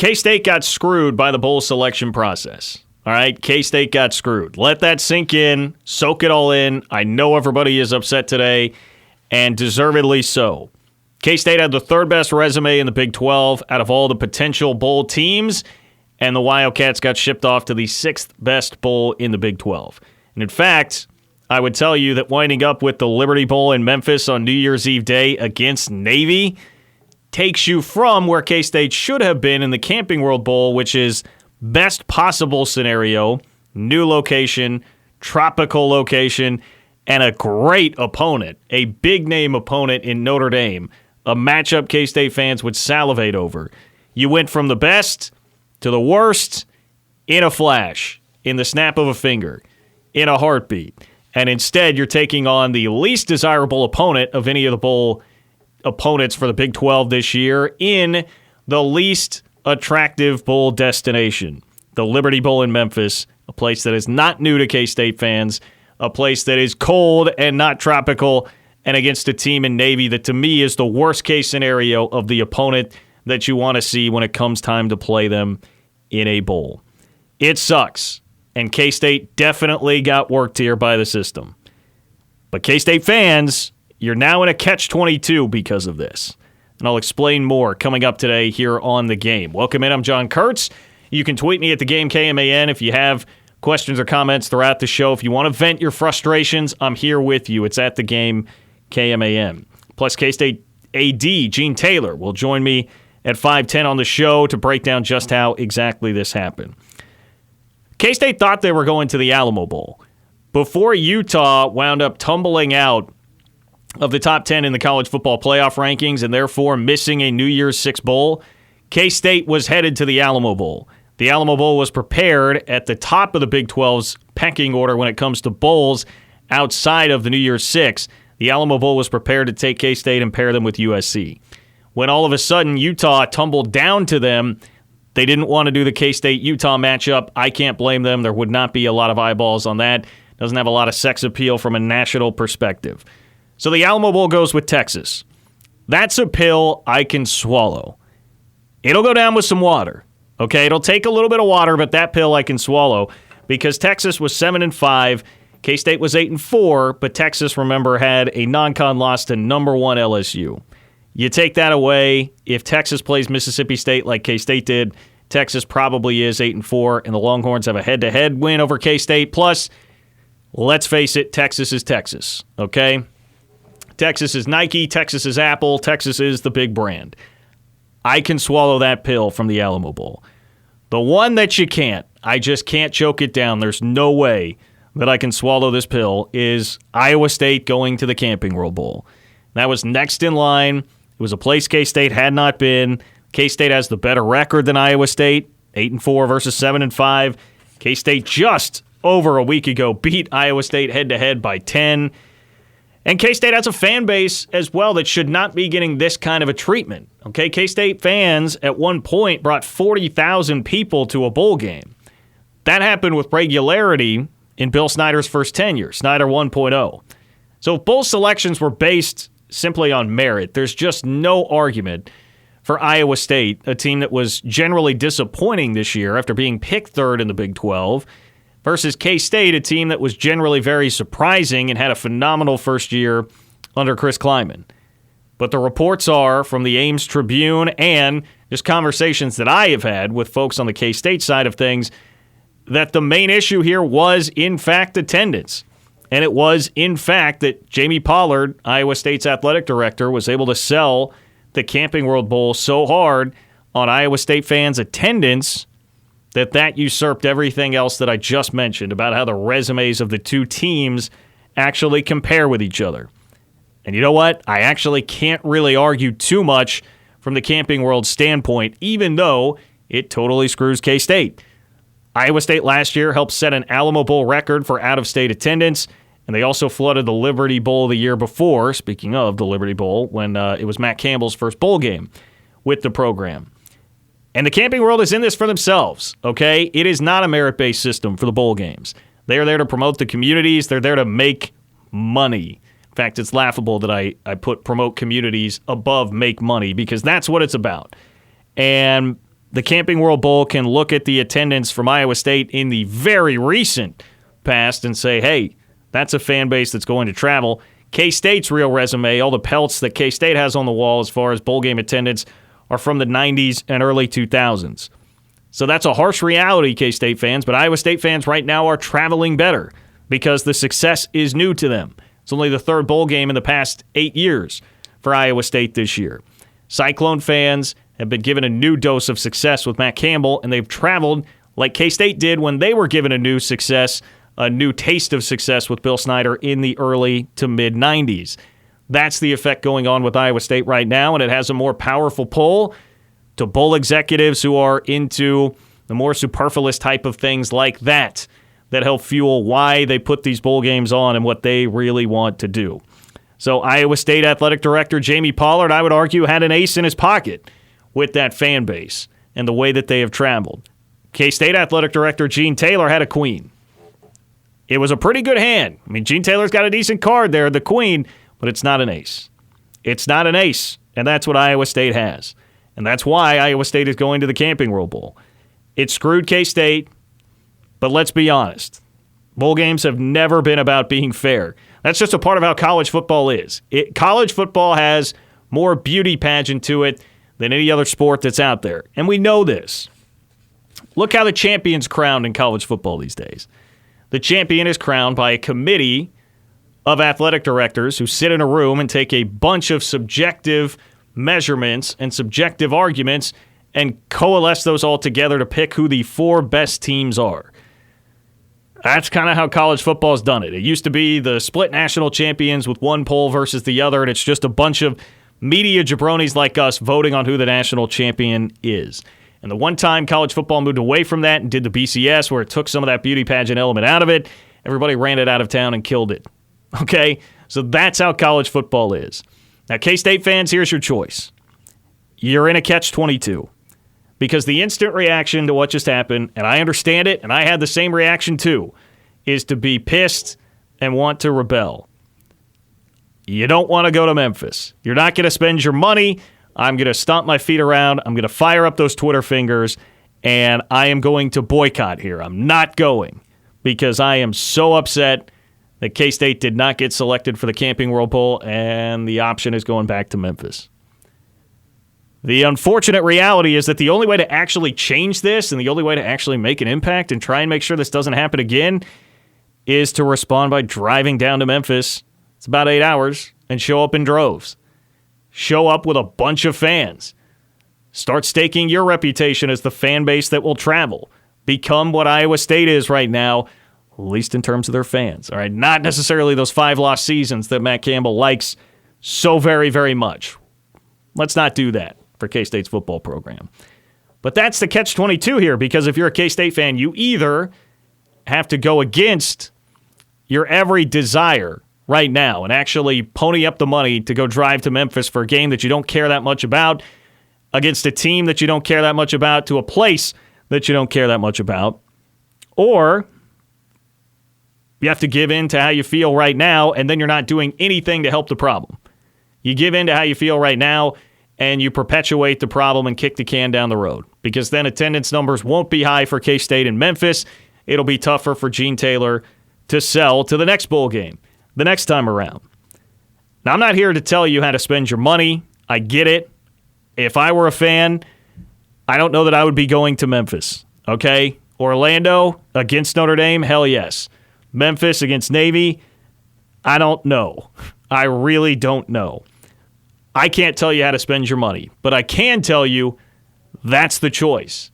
K-State got screwed by the bowl selection process. All right, K-State got screwed. Let that sink in. Soak it all in. I know everybody is upset today, and deservedly so. K-State had the third best resume in the Big 12 out of all the potential bowl teams, and the Wildcats got shipped off to the sixth best bowl in the Big 12. And in fact, I would tell you that winding up with the Liberty Bowl in Memphis on New Year's Eve day against Navy takes you from where K-State should have been in the Camping World Bowl, which is best possible scenario, new location, tropical location, and a great opponent, a big-name opponent in Notre Dame, a matchup K-State fans would salivate over. You went from the best to the worst in a flash, in the snap of a finger, in a heartbeat. And instead, you're taking on the least desirable opponent of any of the bowl opponents for the Big 12 this year in the least attractive bowl destination, the Liberty Bowl in Memphis, a place that is not new to K-State fans, a place that is cold and not tropical, and against a team in Navy that to me is the worst case scenario of the opponent that you want to see when it comes time to play them in a bowl. It sucks, and K-State definitely got worked here by the system. But K-State fans, you're now in a catch-22 because of this. And I'll explain more coming up today here on The Game. Welcome in, I'm John Kurtz. You can tweet me at The Game KMAN if you have questions or comments throughout the show. If you want to vent your frustrations, I'm here with you. It's at The Game KMAN. Plus, K-State AD Gene Taylor will join me at 5:10 on the show to break down just how exactly this happened. K-State thought they were going to the Alamo Bowl before Utah wound up tumbling out of the top 10 in the college football playoff rankings and therefore missing a New Year's Six bowl. K-State was headed to the Alamo Bowl. The Alamo Bowl was prepared at the top of the Big 12's pecking order when it comes to bowls outside of the New Year's Six. The Alamo Bowl was prepared to take K-State and pair them with USC. When all of a sudden Utah tumbled down to them, they didn't want to do the K-State-Utah matchup. I can't blame them. There would not be a lot of eyeballs on that. Doesn't have a lot of sex appeal from a national perspective. So the Alamo Bowl goes with Texas. That's a pill I can swallow. It'll go down with some water. Okay, it'll take a little bit of water, but that pill I can swallow because Texas was 7-5, K-State was 8-4, but Texas, remember, had a non-con loss to number 1 LSU. You take that away, if Texas plays Mississippi State like K-State did, Texas probably is 8-4, and the Longhorns have a head-to-head win over K-State. Plus, let's face it, Texas is Texas, okay? Texas is Nike, Texas is Apple, Texas is the big brand. I can swallow that pill from the Alamo Bowl. The one that you can't, I just can't choke it down. There's no way that I can swallow this pill is Iowa State going to the Camping World Bowl. That was next in line. It was a place K-State had not been. K-State has the better record than Iowa State, 8-4 versus 7-5. K-State just over a week ago beat Iowa State head-to-head by 10. And K-State has a fan base as well that should not be getting this kind of a treatment. Okay, K-State fans at one point brought 40,000 people to a bowl game. That happened with regularity in Bill Snyder's first tenure, Snyder 1.0. So if bowl selections were based simply on merit, there's just no argument for Iowa State, a team that was generally disappointing this year after being picked third in the Big 12, versus K-State, a team that was generally very surprising and had a phenomenal first year under Chris Klieman. But the reports are from the Ames Tribune and just conversations that I have had with folks on the K-State side of things that the main issue here was, in fact, attendance. And it was, in fact, that Jamie Pollard, Iowa State's athletic director, was able to sell the Camping World Bowl so hard on Iowa State fans' attendance that usurped everything else that I just mentioned about how the resumes of the two teams actually compare with each other. And you know what? I actually can't really argue too much from the Camping World standpoint, even though it totally screws K-State. Iowa State last year helped set an Alamo Bowl record for out-of-state attendance, and they also flooded the Liberty Bowl the year before, speaking of the Liberty Bowl, when it was Matt Campbell's first bowl game with the program. And the Camping World is in this for themselves, okay? It is not a merit-based system for the bowl games. They are there to promote the communities. They're there to make money. In fact, it's laughable that I put promote communities above make money because that's what it's about. And the Camping World Bowl can look at the attendance from Iowa State in the very recent past and say, hey, that's a fan base that's going to travel. K-State's real resume, all the pelts that K-State has on the wall as far as bowl game attendance are from the 90s and early 2000s. So that's a harsh reality, K-State fans, but Iowa State fans right now are traveling better because the success is new to them. It's only the third bowl game in the past 8 years for Iowa State this year. Cyclone fans have been given a new dose of success with Matt Campbell, and they've traveled like K-State did when they were given a new taste of success with Bill Snyder in the early to mid-90s. That's the effect going on with Iowa State right now, and it has a more powerful pull to bowl executives who are into the more superfluous type of things like that help fuel why they put these bowl games on and what they really want to do. So Iowa State Athletic Director Jamie Pollard, I would argue, had an ace in his pocket with that fan base and the way that they have traveled. K-State Athletic Director Gene Taylor had a queen. It was a pretty good hand. I mean, Gene Taylor's got a decent card there, the queen, but it's not an ace. It's not an ace, and that's what Iowa State has. And that's why Iowa State is going to the Camping World Bowl. It screwed K-State, but let's be honest. Bowl games have never been about being fair. That's just a part of how college football is. College football has more beauty pageant to it than any other sport that's out there. And we know this. Look how the champion's crowned in college football these days. The champion is crowned by a committee of athletic directors who sit in a room and take a bunch of subjective measurements and subjective arguments and coalesce those all together to pick who the 4 best teams are. That's kind of how college football's done it. It used to be the split national champions with one poll versus the other, and it's just a bunch of media jabronis like us voting on who the national champion is. And the one time college football moved away from that and did the BCS, where it took some of that beauty pageant element out of it, everybody ran it out of town and killed it. Okay? So that's how college football is. Now, K-State fans, here's your choice. You're in a catch-22. Because the instant reaction to what just happened, and I understand it, and I had the same reaction too, is to be pissed and want to rebel. You don't want to go to Memphis. You're not going to spend your money. I'm going to stomp my feet around. I'm going to fire up those Twitter fingers, and I am going to boycott here. I'm not going because I am so upset that K-State did not get selected for the Camping World Bowl, and the option is going back to Memphis. The unfortunate reality is that the only way to actually change this and the only way to actually make an impact and try and make sure this doesn't happen again is to respond by driving down to Memphis. It's about 8 hours, and show up in droves. Show up with a bunch of fans. Start staking your reputation as the fan base that will travel. Become what Iowa State is right now, at least in terms of their fans. All right, not necessarily those 5 lost seasons that Matt Campbell likes so very, very much. Let's not do that for K-State's football program. But that's the catch-22 here, because if you're a K-State fan, you either have to go against your every desire right now and actually pony up the money to go drive to Memphis for a game that you don't care that much about, against a team that you don't care that much about, to a place that you don't care that much about, or you have to give in to how you feel right now, and then you're not doing anything to help the problem. You give in to how you feel right now, and you perpetuate the problem and kick the can down the road, because then attendance numbers won't be high for K-State in Memphis. It'll be tougher for Gene Taylor to sell to the next bowl game, the next time around. Now, I'm not here to tell you how to spend your money. I get it. If I were a fan, I don't know that I would be going to Memphis, okay? Orlando against Notre Dame, hell yes. Memphis against Navy, I don't know. I really don't know. I can't tell you how to spend your money, but I can tell you that's the choice.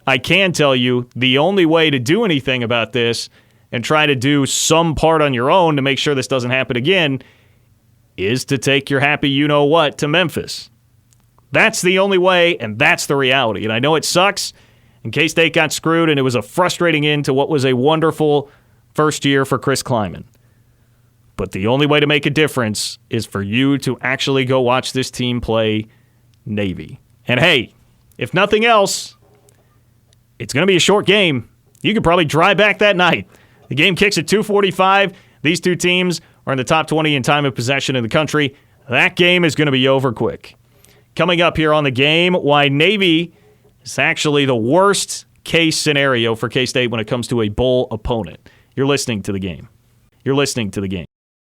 I can tell you the only way to do anything about this and try to do some part on your own to make sure this doesn't happen again is to take your happy you-know-what to Memphis. That's the only way, and that's the reality. And I know it sucks, and K-State got screwed, and it was a frustrating end to what was a wonderful first year for Chris Klieman. But the only way to make a difference is for you to actually go watch this team play Navy. And hey, if nothing else, it's going to be a short game. You could probably drive back that night. The game kicks at 2:45. These two teams are in the top 20 in time of possession in the country. That game is going to be over quick. Coming up here on the game, why Navy It's actually the worst case scenario for K-State when it comes to a bowl opponent. You're listening to the game. You're listening to the game.